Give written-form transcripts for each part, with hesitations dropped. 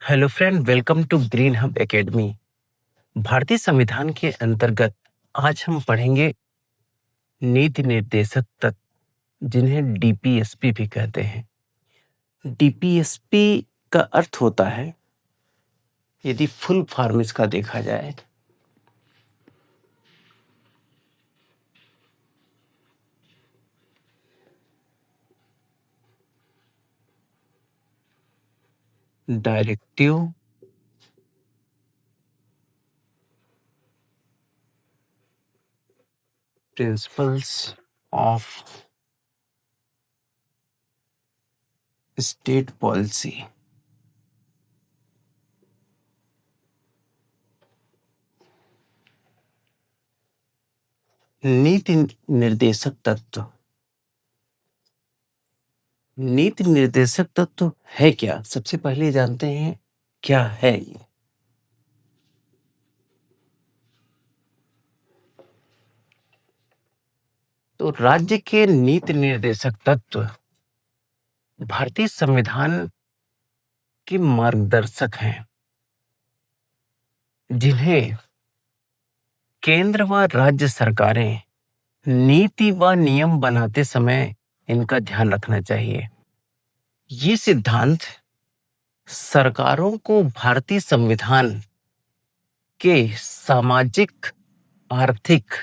Hello friend, welcome to Green Hub Academy. भारतीय संविधान के अंतर्गत आज हम पढ़ेंगे नीति निर्देशक तत्व, जिन्हें डीपीएसपी भी कहते हैं। डीपीएसपी का अर्थ होता है, यदि फुल फॉर्म इसका देखा जाए, directive principles of state policy. नीति निर्देशक तत्व। नीति निर्देशक तत्व है क्या? सबसे पहले जानते हैं क्या है ये। तो राज्य के नीति निर्देशक तत्व भारतीय संविधान के मार्गदर्शक हैं, जिन्हें केंद्र व राज्य सरकारें नीति व नियम बनाते समय इनका ध्यान रखना चाहिए। ये सिद्धांत सरकारों को भारतीय संविधान के सामाजिक, आर्थिक,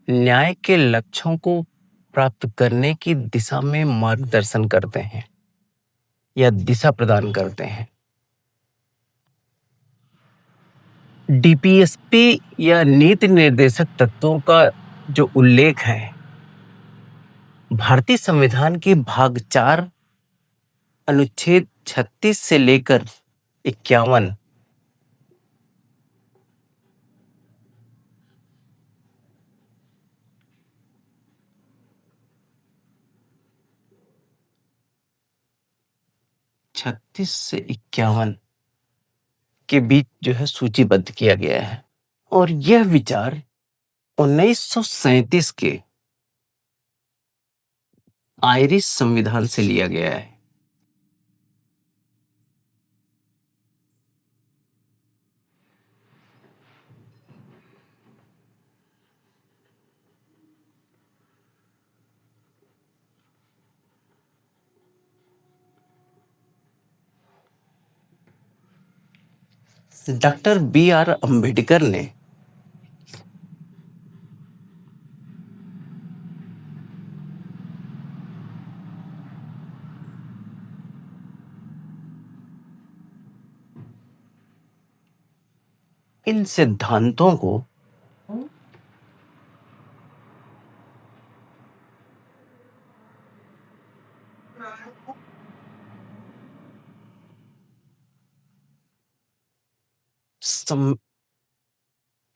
न्याय के लक्ष्यों को प्राप्त करने की दिशा में मार्गदर्शन करते हैं या दिशा प्रदान करते हैं। डीपीएसपी या नीति निर्देशक तत्वों का जो उल्लेख है, भारतीय संविधान के भाग 4 अनुच्छेद 36 से लेकर 51 36 से 51 के बीच जो है सूचीबद्ध किया गया है, और यह विचार 1937 के आयरिश संविधान से लिया गया है। Doctor B R. अंबेडकर ने इन सिद्धांतों को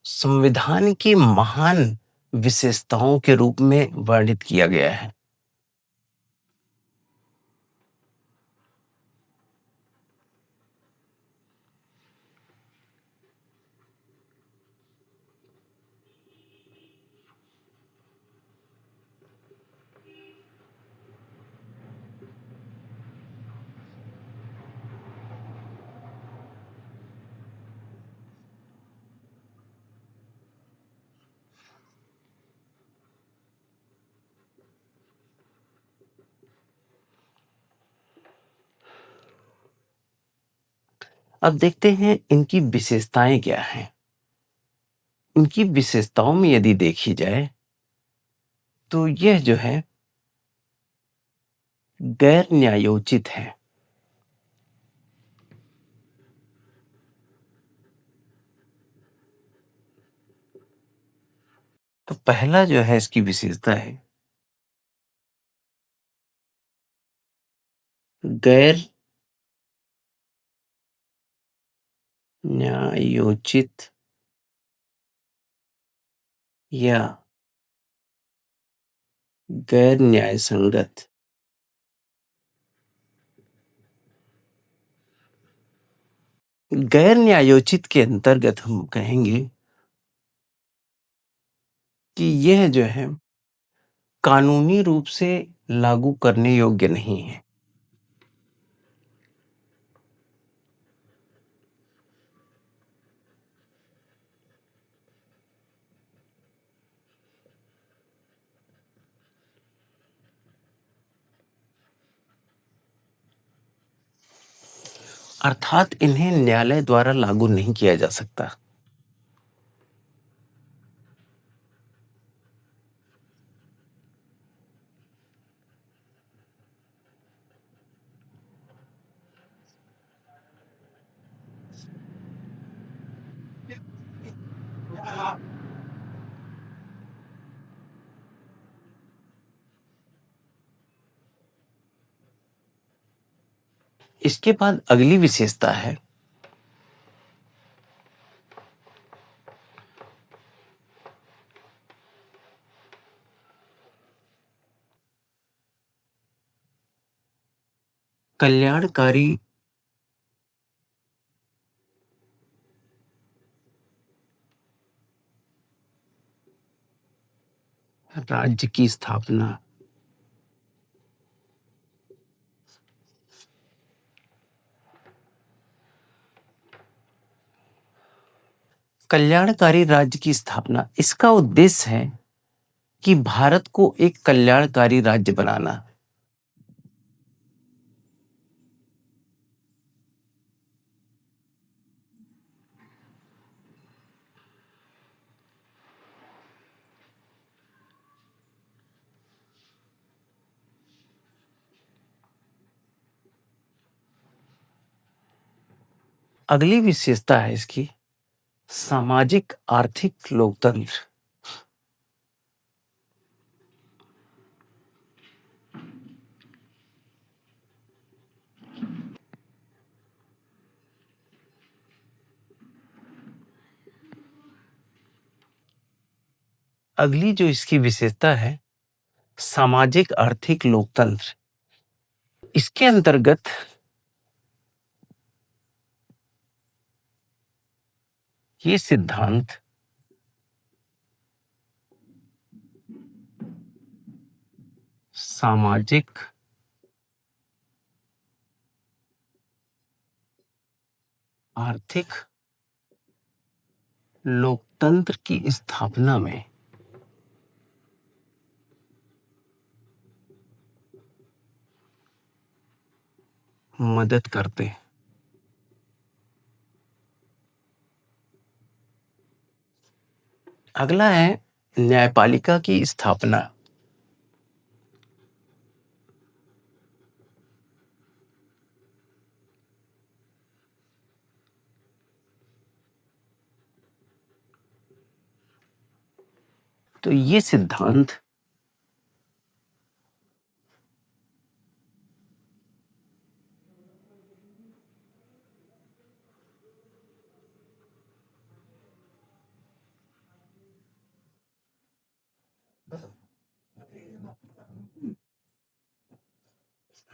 संविधान की महान विशेषताओं के रूप में वर्णित किया गया है। अब देखते हैं इनकी विशेषताएं क्या हैं। इनकी विशेषताओं में यदि देखी जाए तो यह जो है गैर न्यायोचित है। तो पहला जो है इसकी विशेषता है गैर न्यायोचित या गैर न्यायसंगत। गैर न्यायोचित के अंतर्गत हम कहेंगे कि यह जो है कानूनी रूप से लागू करने योग्य नहीं है। अर्थात इन्हें न्यायालय द्वारा लागू नहीं किया जा सकता। इसके बाद अगली विशेषता है कल्याणकारी राज्य की स्थापना। कल्याणकारी राज्य की स्थापना, इसका उद्देश्य है कि भारत को एक कल्याणकारी राज्य बनाना। अगली विशेषता है इसकी सामाजिक आर्थिक लोकतंत्र। अगली जो इसकी विशेषता है सामाजिक आर्थिक लोकतंत्र, इसके अंतर्गत ये सिद्धांत सामाजिक आर्थिक लोकतंत्र की स्थापना में मदद करते हैं। अगला है न्यायपालिका की स्थापना। तो ये सिद्धांत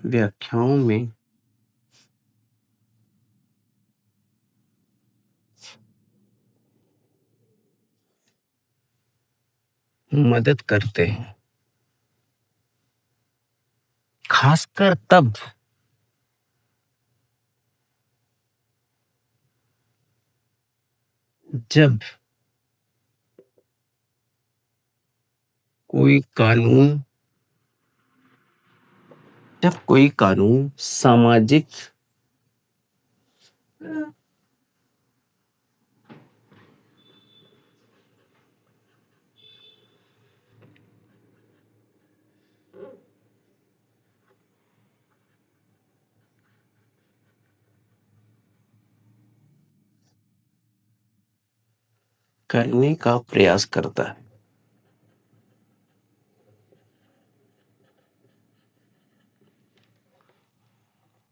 व्याख्याओं में मदद करते हैं, खासकर तब जब कोई कानून सामाजिक करने का प्रयास करता है।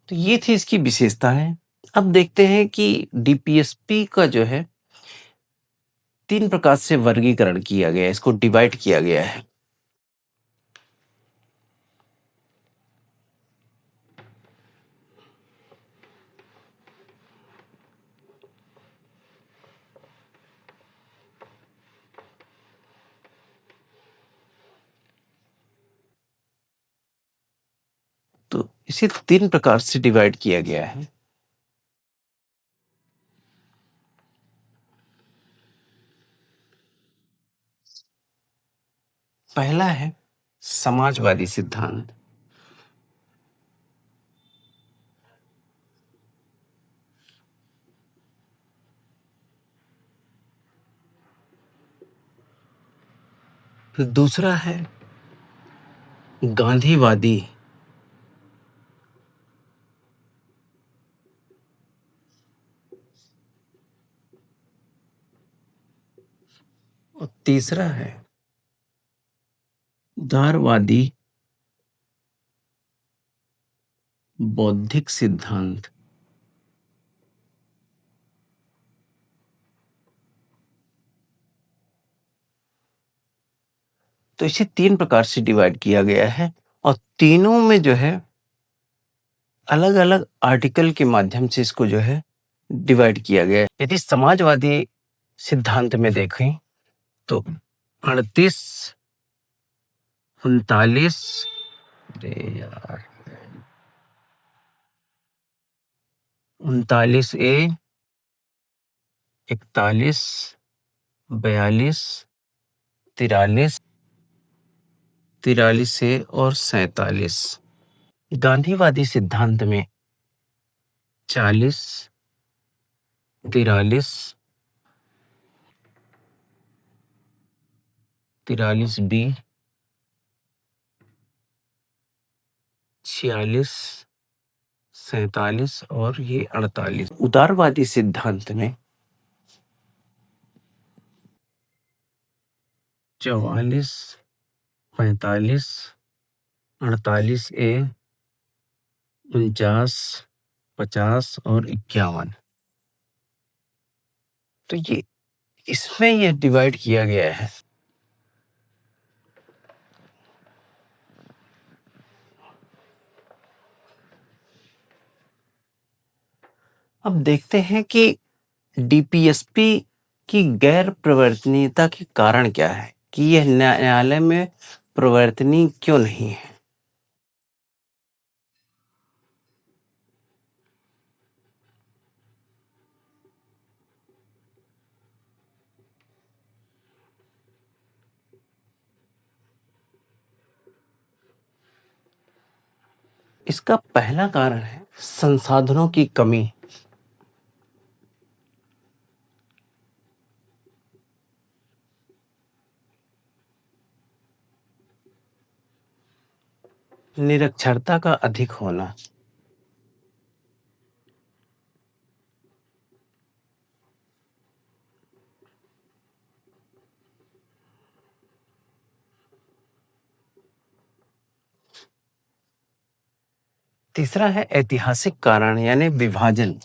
तो ये थी इसकी विशेषताएं। अब देखते हैं कि डीपीएसपी का जो है 3 प्रकार से वर्गीकरण किया गया है, इसको डिवाइड किया गया है। तो इसे 3 प्रकार से डिवाइड किया गया है। पहला है समाजवादी सिद्धांत। दूसरा है गांधीवादी। और तीसरा है उदारवादी बौद्धिक सिद्धांत। तो इसे 3 प्रकार से डिवाइड किया गया है और तीनों में जो है अलग-अलग आर्टिकल के माध्यम से इसको जो है डिवाइड किया गया है। यदि समाजवादी सिद्धांत में देखें तो 38, 39, अरे यार, 39A, 41, 42, 43, 43A और 47। गांधीवादी सिद्धांत में 40, 43, 43B, 46, 47 और ये 48। उदारवादी सिद्धांत में 44, 45, 48A, 49, 50 और 51। तो ये इसमें ये डिवाइड किया गया है। अब देखते हैं कि डीपीएसपी की गैर प्रवर्तनीयता के कारण क्या है, कि यह न्यायालय में प्रवर्तनीय क्यों नहीं है। इसका पहला कारण है संसाधनों की कमी। निरक्षरता का अधिक होना। तीसरा है ऐतिहासिक कारण यानी विभाजन।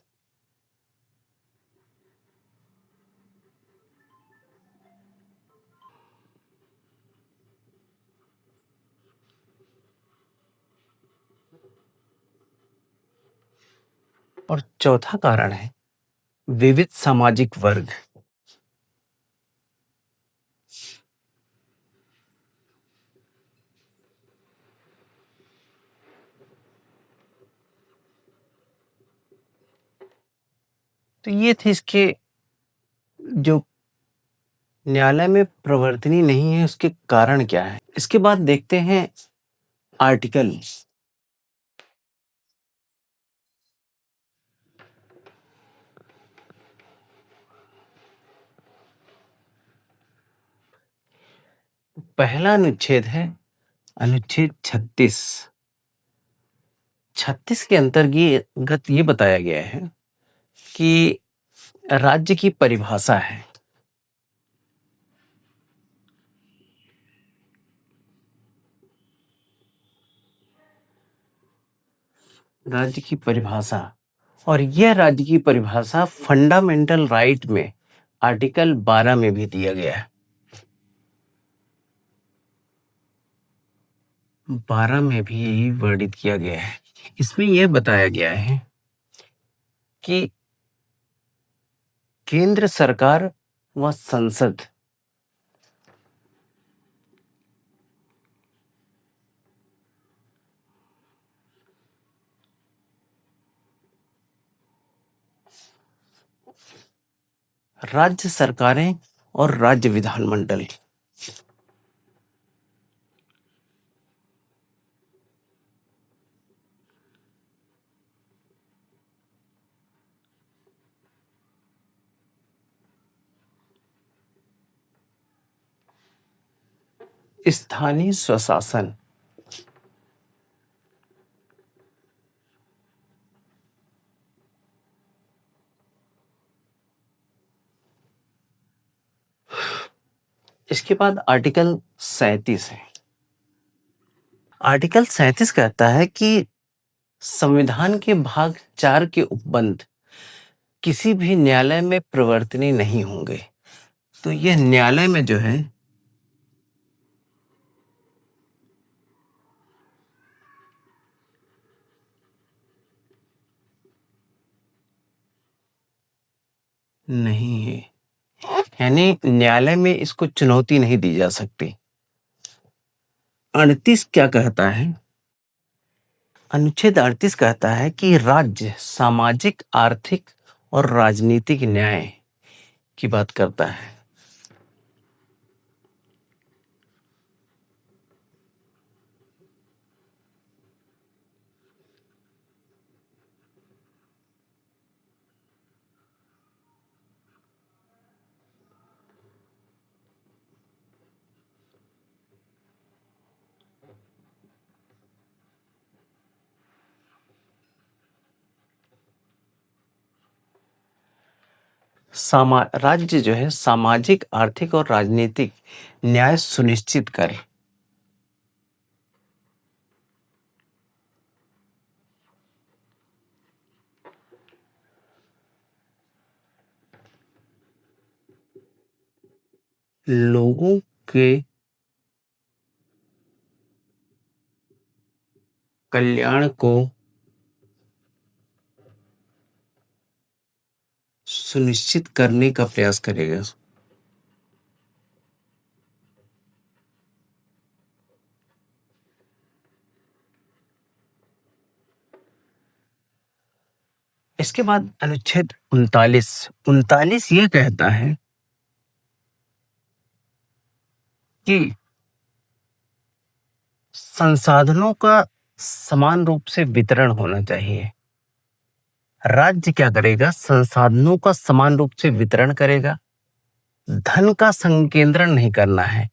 और चौथा कारण है विविध सामाजिक वर्ग। तो ये थे इसके जो न्यायालय में प्रवर्तनीय नहीं है उसके कारण क्या है। इसके बाद देखते हैं आर्टिकल। पहला अनुच्छेद है अनुच्छेद 36। 36 के अंतर्गत ये बताया गया है कि राज्य की परिभाषा है। राज्य की परिभाषा, और यह राज्य की परिभाषा फंडामेंटल राइट में आर्टिकल 12 में भी दिया गया है। 12 में भी यही वर्णित किया गया है। इसमें यह बताया गया है कि केंद्र सरकार व संसद राज्य सरकारें और राज्य विधानमंडल स्थानीय स्वशासन। इसके बाद आर्टिकल 37 है। आर्टिकल 37 कहता है कि संविधान के भाग 4 के उपबंध किसी भी न्यायालय में प्रवर्तनीय नहीं होंगे। तो यह न्यायालय में जो है नहीं है, यानी न्यायालय में इसको चुनौती नहीं दी जा सकती। 38 क्या कहता है? अनुच्छेद 38 कहता है कि राज्य सामाजिक, आर्थिक और राजनीतिक न्याय की बात करता है। राज्य जो है सामाजिक, आर्थिक और राजनीतिक न्याय सुनिश्चित करे। लोगों के कल्याण को सुनिश्चित करने का प्रयास करेगा। इसके बाद अनुच्छेद 39 ये कहता है कि संसाधनों का समान रूप से वितरण होना चाहिए। राज्य क्या करेगा? संसाधनों का समान रूप से वितरण करेगा। धन का संकेंद्रण नहीं करना है।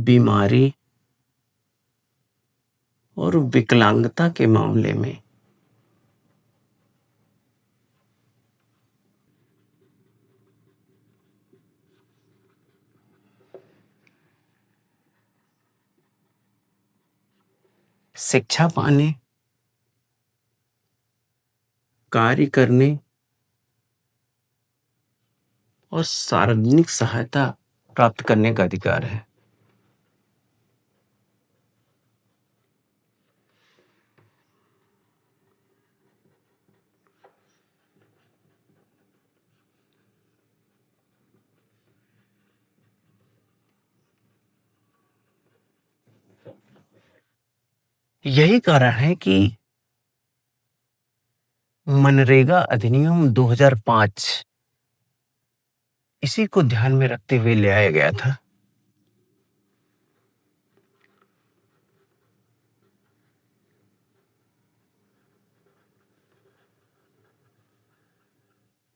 बीमारी और विकलांगता के मामले में शिक्षा पाने, कार्य करने और सार्वजनिक सहायता प्राप्त करने का अधिकार है। यही कारण है कि मनरेगा अधिनियम 2005 इसी को ध्यान में रखते हुए ले आया गया था।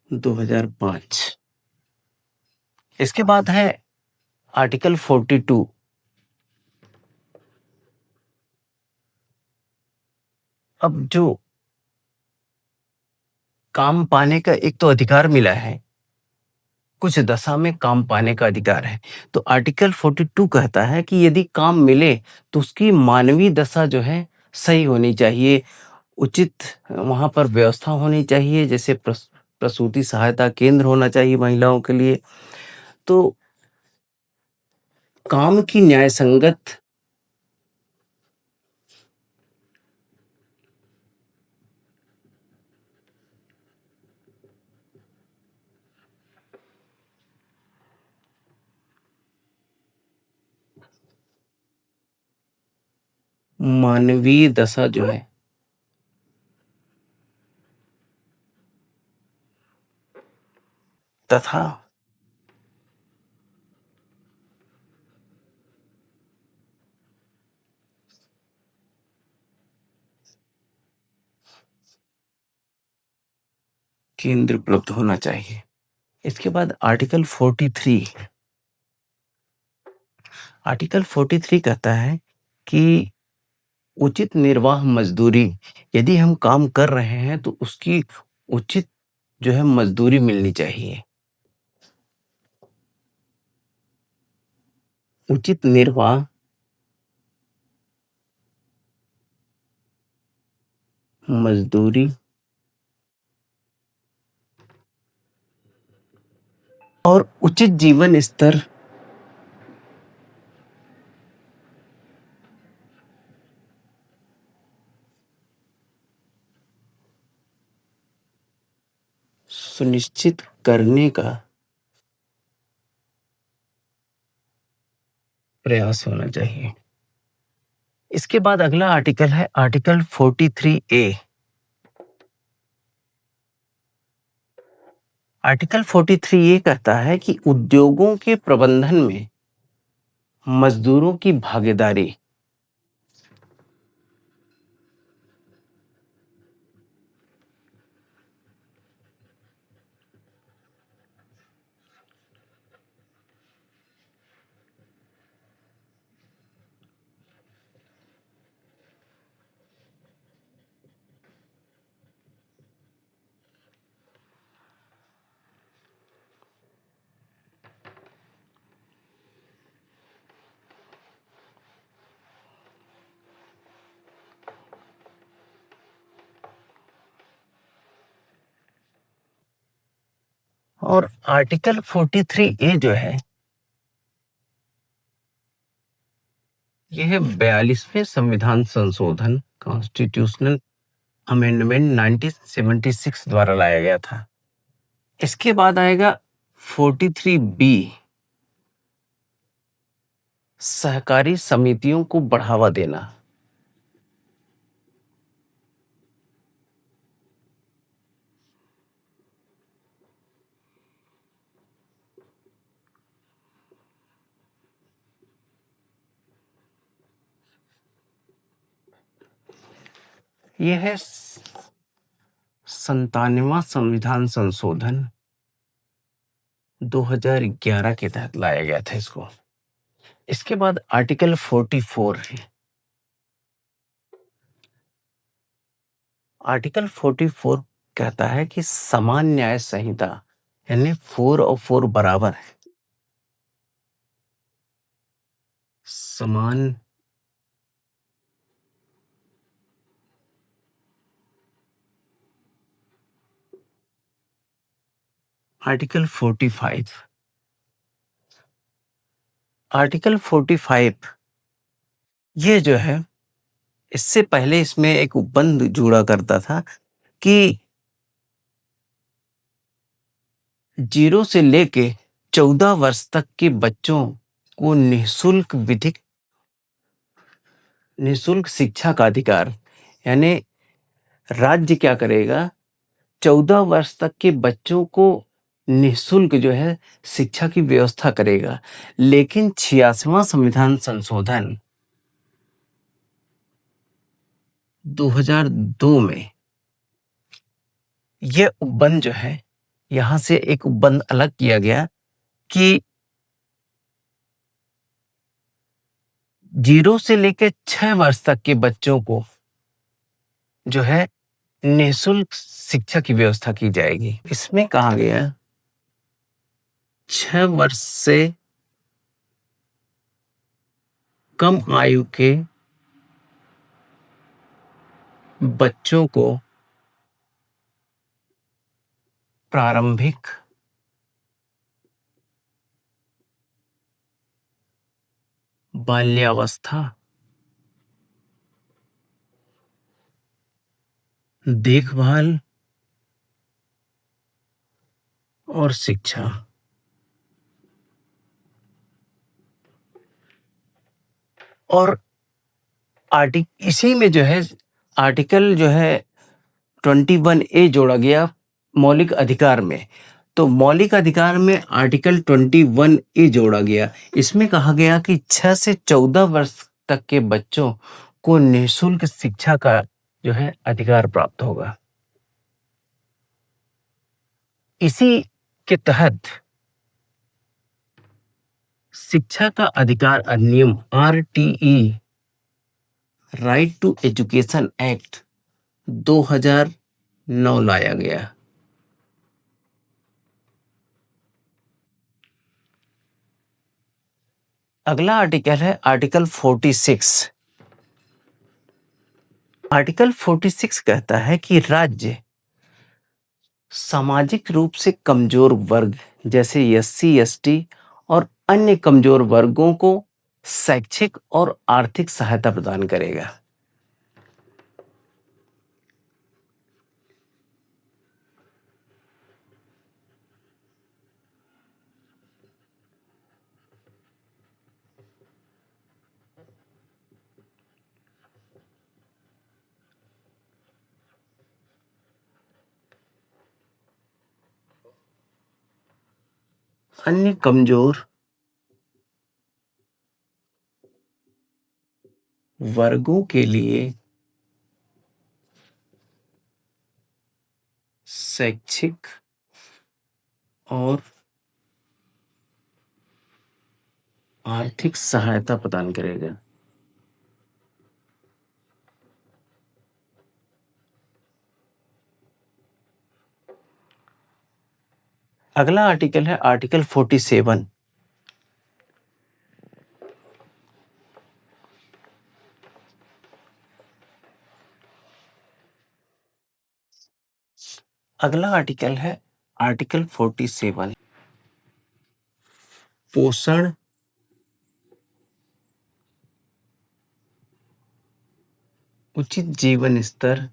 - 2005। इसके बाद है आर्टिकल 42। अब जो काम पाने का एक तो अधिकार मिला है, कुछ दशा में काम पाने का अधिकार है। तो आर्टिकल 42 कहता है कि यदि काम मिले तो उसकी मानवीय दशा जो है सही होनी चाहिए, उचित वहाँ पर व्यवस्था होनी चाहिए, जैसे प्रसूति सहायता केंद्र होना चाहिए महिलाओं के लिए। तो काम की न्यायसंगत मानवीय दशा जो है तथा केंद्र उपलब्ध होना चाहिए। इसके बाद आर्टिकल 43। आर्टिकल 43 कहता है कि उचित निर्वाह मजदूरी, यदि हम काम कर रहे हैं तो उसकी उचित जो है मजदूरी मिलनी चाहिए। उचित निर्वाह मजदूरी और उचित जीवन स्तर सुनिश्चित करने का प्रयास होना चाहिए। इसके बाद अगला आर्टिकल है आर्टिकल 43A। आर्टिकल 43A कहता है कि उद्योगों के प्रबंधन में मजदूरों की भागीदारी। और आर्टिकल 43A जो है यह 42वें संविधान संशोधन कॉन्स्टिट्यूशनल अमेंडमेंट 1976 द्वारा लाया गया था। इसके बाद आएगा 43B, सहकारी समितियों को बढ़ावा देना। यह है 97वां संविधान संशोधन 2011 के तहत लाया गया था इसको। इसके बाद आर्टिकल 44 है। आर्टिकल 44 कहता है कि समान न्याय संहिता, यानी 4 और 4 बराबर है। समान आर्टिकल 45, आर्टिकल 45 ये जो है, इससे पहले इसमें एक उपबंध जुड़ा करता था कि 0 से लेके 14 वर्ष तक के बच्चों को निःशुल्क शिक्षा का अधिकार, यानी राज्य क्या करेगा, 14 वर्ष तक के बच्चों को निःशुल्क जो है शिक्षा की व्यवस्था करेगा। लेकिन 86वां संविधान संशोधन 2002 में ये उपबंध जो है, यहां से एक उपबंध अलग किया गया कि 0 से लेकर 6 वर्ष तक के बच्चों को जो है निःशुल्क शिक्षा की व्यवस्था की जाएगी। इसमें कहा गया 6 वर्ष से कम आयु के बच्चों को प्रारंभिक बाल्यावस्था, देखभाल और शिक्षा, और इसी में जो है आर्टिकल जो है 21A जोड़ा गया मौलिक अधिकार में। तो मौलिक अधिकार में आर्टिकल 21A जोड़ा गया। इसमें कहा गया कि 6 से 14 वर्ष तक के बच्चों को निःशुल्क शिक्षा का जो है अधिकार प्राप्त होगा। इसी के तहत शिक्षा का अधिकार अधिनियम RTE, Right to Education Act 2009 लाया गया। अगला आर्टिकल है आर्टिकल 46। आर्टिकल 46 कहता है कि राज्य सामाजिक रूप से कमजोर वर्ग जैसे SC, ST और अन्य कमजोर वर्गों को शैक्षिक और आर्थिक सहायता प्रदान करेगा। अन्य कमजोर वर्गों के लिए शैक्षिक और आर्थिक सहायता प्रदान करेगा। अगला आर्टिकल है आर्टिकल 47। अगला आर्टिकल है आर्टिकल 47। पोषण, उचित जीवन स्तर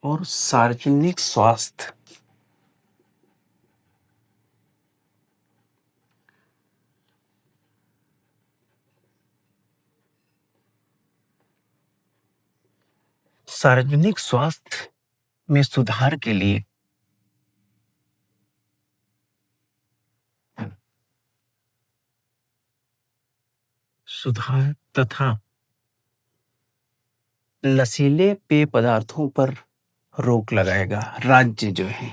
और सार्वजनिक स्वास्थ्य। सार्वजनिक स्वास्थ्य में सुधार के लिए सुधार तथा नशीले पेय पदार्थों पर रोक लगाएगा राज्य जो है।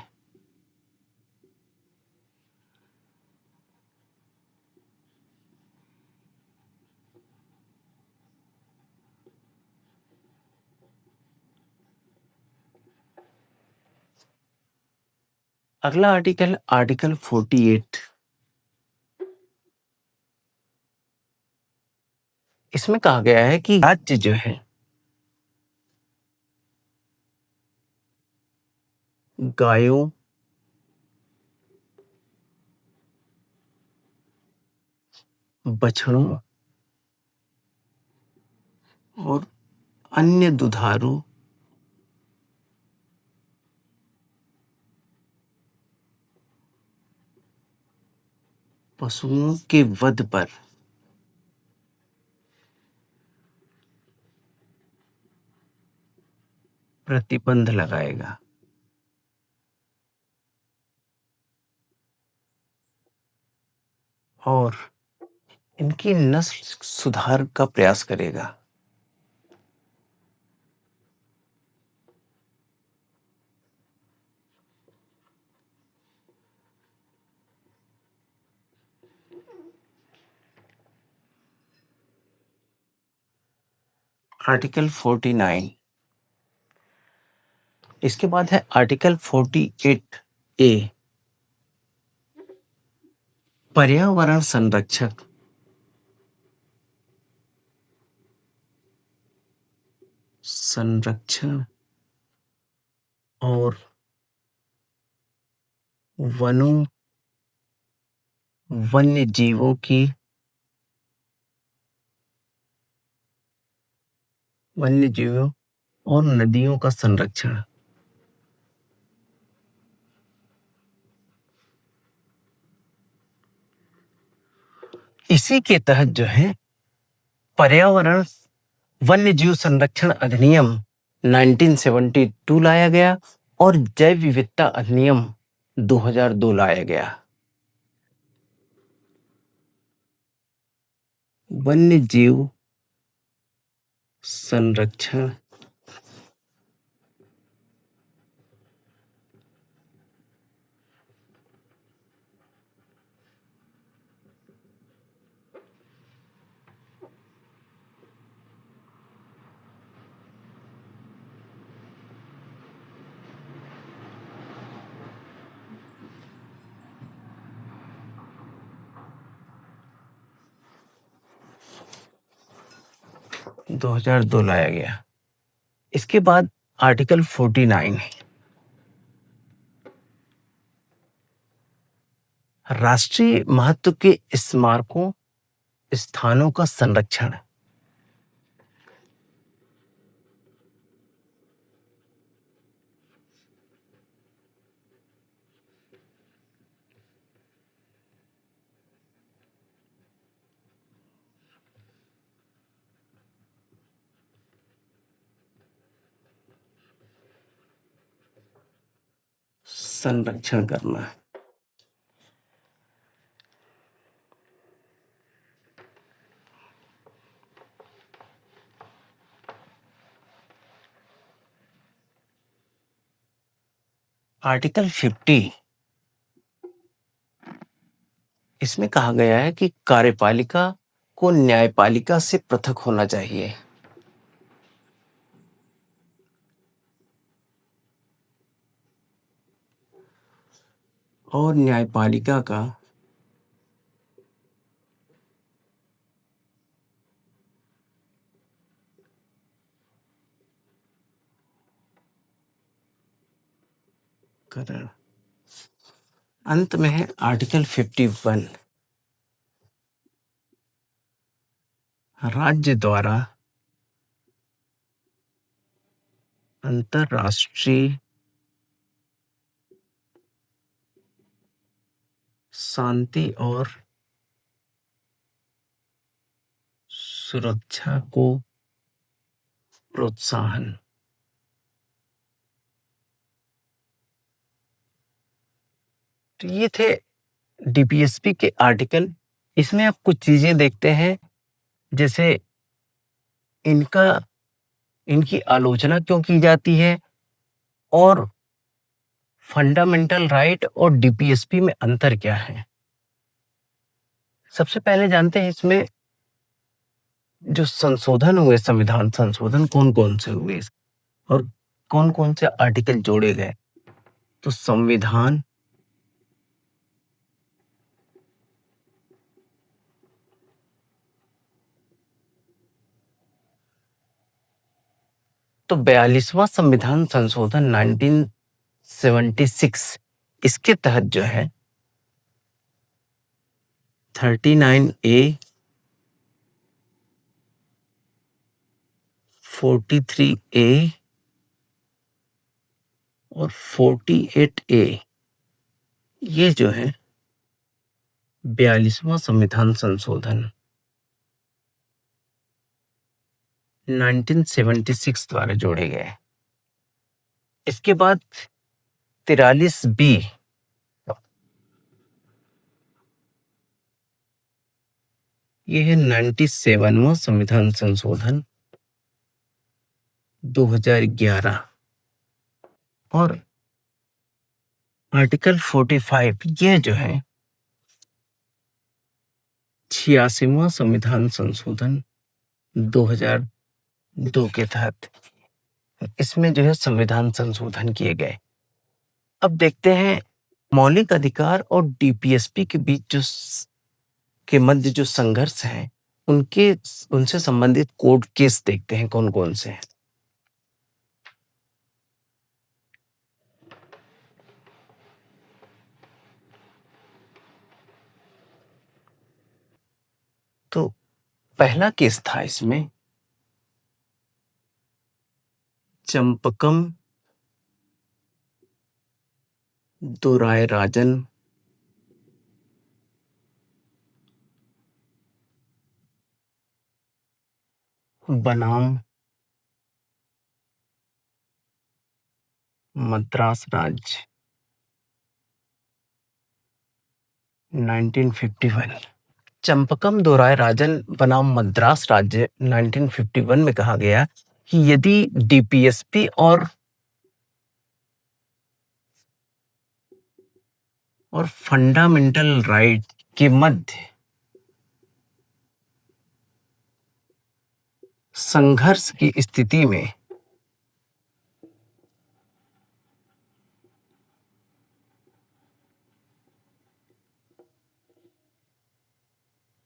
अगला आर्टिकल आर्टिकल 48। इसमें कहा गया है कि राज्य जो है गायों, बछड़ों और अन्य दुधारू पशुओं के वध पर प्रतिबंध लगाएगा। और इनकी नस्ल सुधार का प्रयास करेगा। आर्टिकल 49। इसके बाद है आर्टिकल 48A। पर्यावरण संरक्षक संरक्षण और वनों, वन्य जीवों की वन्य जीवों और नदियों का संरक्षण। इसी के तहत जो है पर्यावरण वन्य जीव संरक्षण अधिनियम 1972 लाया गया और जैव विविधता अधिनियम 2002 लाया गया। वन्य जीव संरक्षण दो 2002 लाया गया। इसके बाद आर्टिकल 49 है राष्ट्रीय महत्व के स्मारकों स्थानों का संरक्षण। संरक्षण करना। आर्टिकल 50। इसमें कहा गया है कि कार्यपालिका को न्यायपालिका से पृथक होना चाहिए। और न्यायपालिका का करण। अंत में है आर्टिकल 51। राज्य द्वारा अंतरराष्ट्रीय शांति और सुरक्षा को प्रोत्साहन। तो ये थे डीपीएसपी के आर्टिकल। इसमें आप कुछ चीजें देखते हैं, जैसे इनकी आलोचना क्यों की जाती है और फंडामेंटल राइट और डीपीएसपी में अंतर क्या है। सबसे पहले जानते हैं इसमें जो संशोधन हुए, संविधान संशोधन कौन कौन से हुए और कौन कौन से आर्टिकल जोड़े गए। तो संविधान तो 42वां संविधान संशोधन 1976 इसके तहत जो है 39A 43A और 48A ये जो है 42वां संविधान संशोधन 1976 द्वारा जोड़े गए। इसके बाद 43B ये है 97वां संविधान संशोधन 2011 और आर्टिकल 45 ये जो है 86वां संविधान संशोधन 2002 के तहत इसमें जो है संविधान संशोधन किए गए। अब देखते हैं मौलिक अधिकार और डीपीएसपी के बीच के मध्य जो संघर्ष है उनसे संबंधित कोर्ट केस देखते हैं कौन कौन से हैं। तो पहला केस था इसमें चंपकम दोरायराजन बनाम मद्रास राज्य 1951। चंपकम दोरायराजन बनाम मद्रास राज्य 1951 में कहा गया कि यदि डीपीएसपी और फंडामेंटल राइट के मध्य संघर्ष की स्थिति में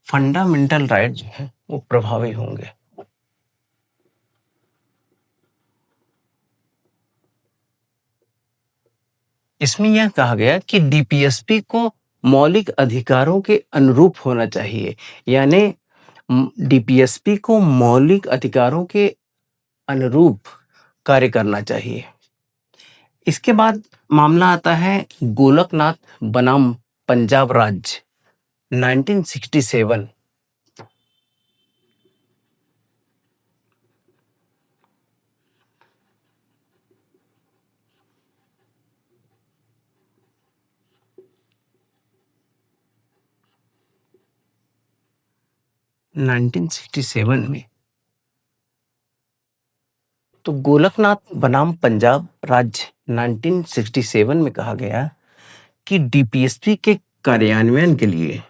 फंडामेंटल राइट जो है वो प्रभावी होंगे। इसमें यह कहा गया कि डीपीएसपी को मौलिक अधिकारों के अनुरूप होना चाहिए, यानी डीपीएसपी को मौलिक अधिकारों के अनुरूप कार्य करना चाहिए। इसके बाद मामला आता है गोलकनाथ बनाम पंजाब राज्य 1967। में तो गोलकनाथ बनाम पंजाब राज्य 1967 में कहा गया कि डीपीएसपी के कार्यान्वयन के लिए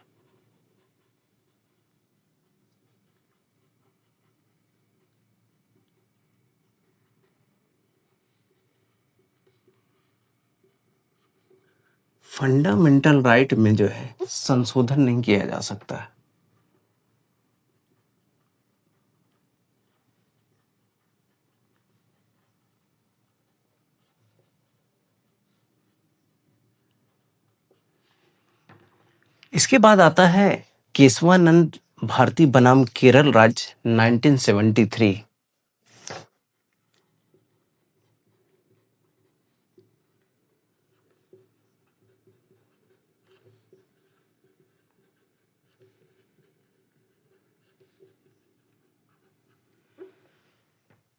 फंडामेंटल राइट में जो है संशोधन नहीं किया जा सकता। इसके बाद आता है केशवानंद भारती बनाम केरल राज्य 1973।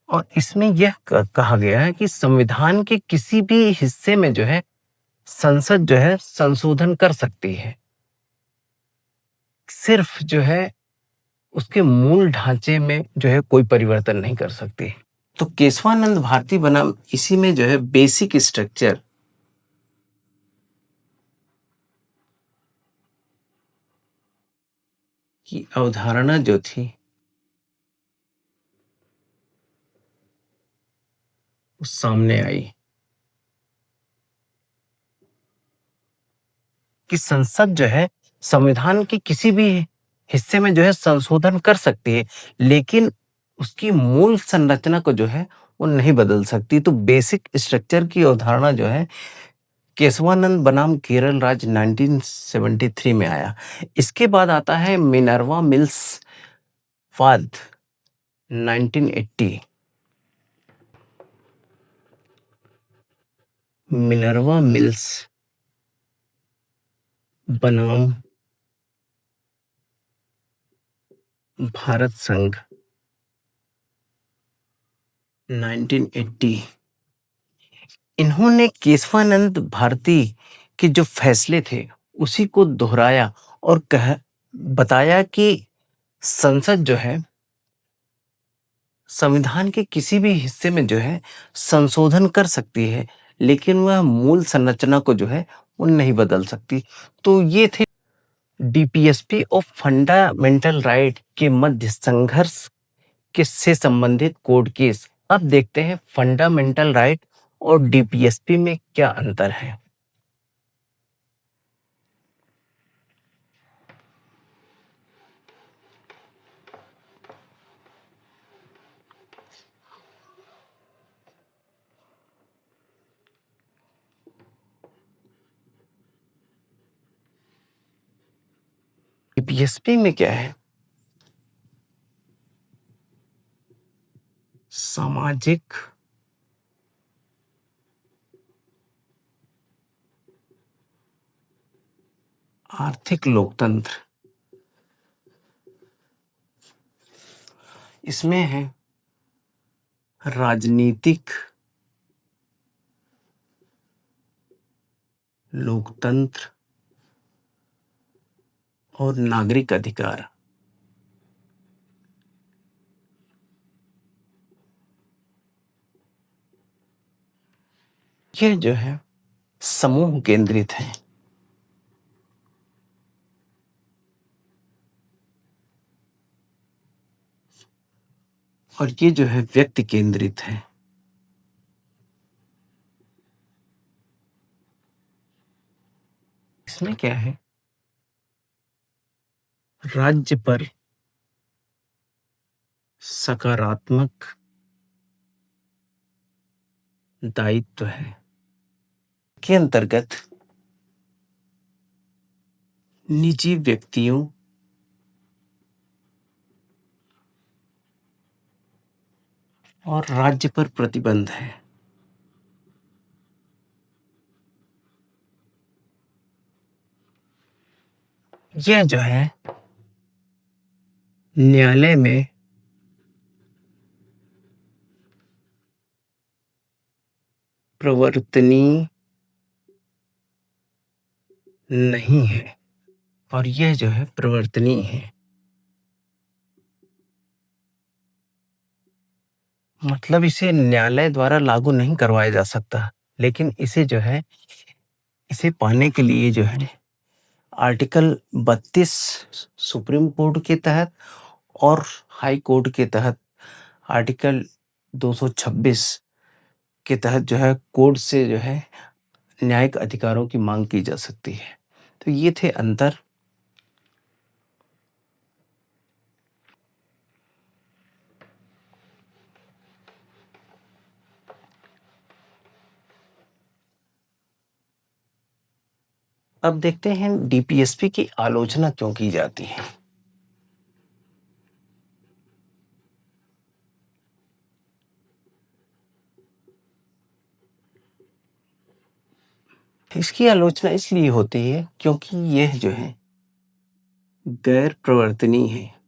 और इसमें यह कहा गया है कि संविधान के किसी भी हिस्से में जो है संसद जो है संशोधन कर सकती है, सिर्फ जो है उसके मूल ढांचे में जो है कोई परिवर्तन नहीं कर सकती। तो केशवानंद भारती बनाम इसी में जो है बेसिक स्ट्रक्चर की अवधारणा जो थी वो सामने आई कि संसद जो है संविधान के किसी भी हिस्से में जो है संशोधन कर सकती है, लेकिन उसकी मूल संरचना को जो है वो नहीं बदल सकती। तो बेसिक स्ट्रक्चर की अवधारणा जो है केशवानंद बनाम केरल राज्य 1973 में आया। इसके बाद आता है Minerva mills Fahd 1980। Minerva mills बनाम भारत संघ 1980। इन्होंने केशवानंद भारती के जो फैसले थे उसी को दोहराया और कह बताया कि संसद जो है संविधान के किसी भी हिस्से में जो है संशोधन कर सकती है, लेकिन वह मूल संरचना को जो है वो नहीं बदल सकती। तो ये थे डीपीएसपी और फंडामेंटल राइट के मध्य संघर्ष के से संबंधित कोर्ट केस। अब देखते हैं फंडामेंटल राइट और डीपीएसपी में क्या अंतर है। डीपीएसपी में क्या है? सामाजिक आर्थिक लोकतंत्र। इसमें है राजनीतिक लोकतंत्र और नागरिक अधिकार। यह जो है समूह केंद्रित है और ये जो है व्यक्ति केंद्रित है। इसमें क्या है? राज्य पर सकारात्मक दायित्व है के अंतर्गत निजी व्यक्तियों और राज्य पर प्रतिबंध है। यह जो है न्यायालय में प्रवर्तनीय नहीं है और यह जो है प्रवर्तनीय है। मतलब इसे न्यायालय द्वारा लागू नहीं करवाया जा सकता, लेकिन इसे जो है इसे पाने के लिए जो है आर्टिकल 32 सुप्रीम कोर्ट के तहत और हाई कोर्ट के तहत आर्टिकल 226 के तहत जो है कोर्ट से जो है न्यायिक अधिकारों की मांग की जा सकती है। तो ये थे अंतर। अब देखते हैं डीपीएसपी की आलोचना क्यों की जाती है। इसकी आलोचना इसलिए होती है क्योंकि यह जो है गैर प्रवर्तनीय है।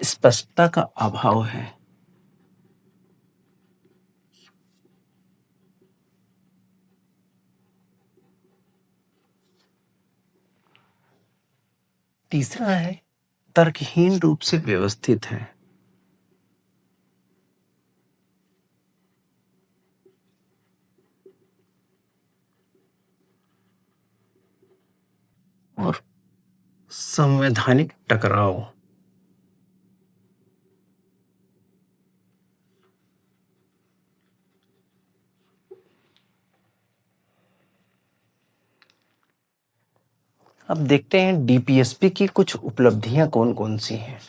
स्पष्टता का अभाव है। तीसरा है तर्कहीन रूप से व्यवस्थित है। संवैधानिक टकराव। अब देखते हैं डीपीएसपी की कुछ उपलब्धियां कौन कौन सी हैं।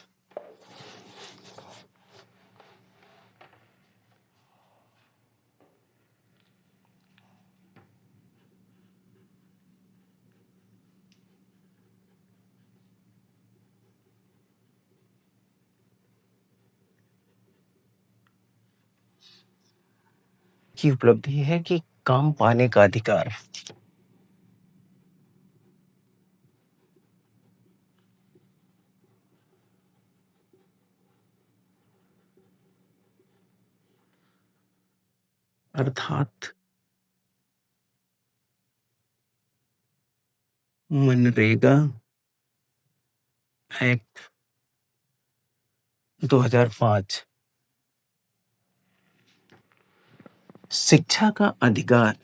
की उपलब्धि है कि काम पाने का अधिकार। अर्थात मनरेगा एक्ट 2005, शिक्षा का अधिकार,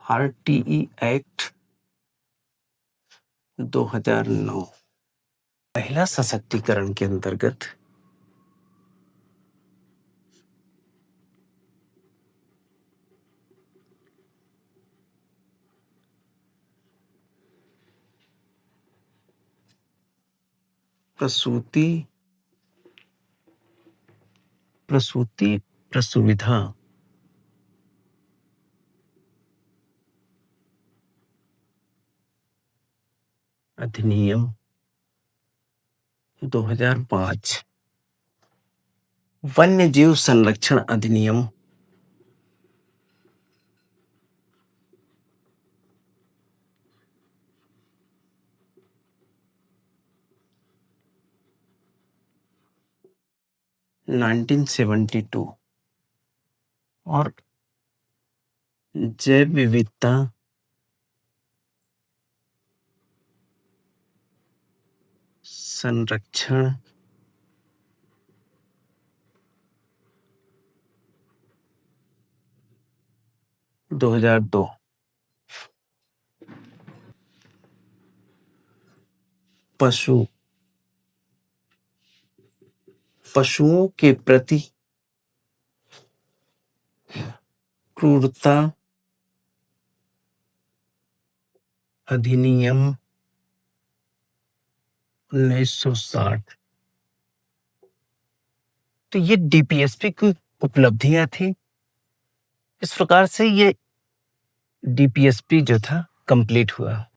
आरटीई एक्ट 2009, महिला सशक्तिकरण के अंतर्गत प्रसूति प्रसुविधा अधिनियम 2005, वन्य जीव संरक्षण अधिनियम 1972 और जैव विविधता संरक्षण - 2002, पशुओं के प्रति क्रूरता अधिनियम 1960। तो ये डीपीएसपी की उपलब्धियां थी। इस प्रकार से ये डीपीएसपी जो था कंप्लीट हुआ।